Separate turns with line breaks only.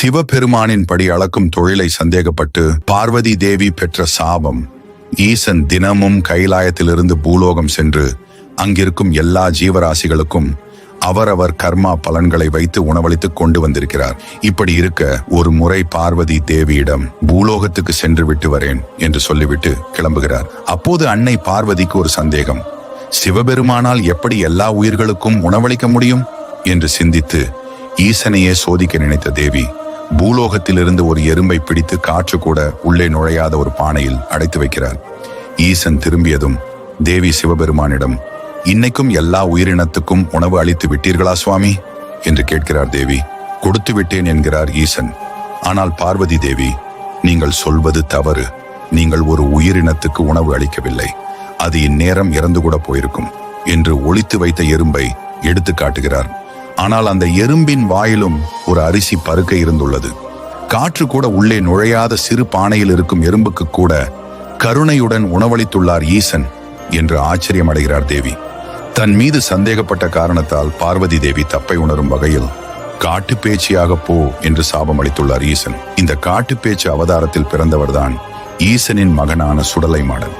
சிவபெருமானின் படி அளக்கும் தொழிலை சந்தேகப்பட்டு பார்வதி தேவி பெற்ற சாபம். ஈசன் தினமும் கைலாயத்திலிருந்து பூலோகம் சென்று அங்கிருக்கும் எல்லா ஜீவராசிகளுக்கும் அவரவர் கர்மா பலன்களை வைத்து உணவளித்துக் கொண்டு வந்திருக்கிறார். இப்படி இருக்க ஒரு முறை பார்வதி தேவியிடம் பூலோகத்துக்கு சென்று விட்டு வரேன் என்று சொல்லிவிட்டு கிளம்புகிறார். அப்போது அன்னை பார்வதிக்கு ஒரு சந்தேகம். சிவபெருமானால் எப்படி எல்லா உயிர்களுக்கும் உணவளிக்க முடியும் என்று சிந்தித்து ஈசனையே சோதிக்க நினைத்த தேவி பூலோகத்திலிருந்து ஒரு எறும்பை பிடித்து காற்று கூட உள்ளே நுழையாத ஒரு பானையில் அடைத்து வைக்கிறார். ஈசன் திரும்பியதும் தேவி சிவபெருமானிடம், இன்னைக்கும் எல்லா உயிரினத்துக்கும் உணவு அளித்து விட்டீர்களா சுவாமி என்று கேட்கிறார் தேவி. கொடுத்து விட்டேன் என்கிறார் ஈசன். ஆனால் பார்வதி தேவி, நீங்கள் சொல்வது தவறு. நீங்கள் ஒரு உயிரினத்துக்கு உணவு அளிக்கவில்லை. அது இந்நேரம் இறந்து கூட போயிருக்கும் என்று ஒளித்து வைத்த எறும்பை எடுத்து காட்டுகிறார். ஆனால் அந்த எறும்பின் வாயிலும் ஒரு அரிசி பருக்கை இருந்துள்ளது. காற்று கூட உள்ளே நுழையாத சிறு பானையில் இருக்கும் எறும்புக்கு கூட கருணையுடன் உணவளித்துள்ளார் ஈசன் என்று ஆச்சரியம் அடைகிறார் தேவி. தன் மீது சந்தேகப்பட்ட காரணத்தால் பார்வதி தேவி தப்பை உணரும் வகையில் காட்டு பேச்சியாக போ என்று சாபம் அளித்துள்ளார் ஈசன். இந்த காட்டு பேச்சு அவதாரத்தில் பிறந்தவர்தான் ஈசனின் மகனான சுடலை மாடன்.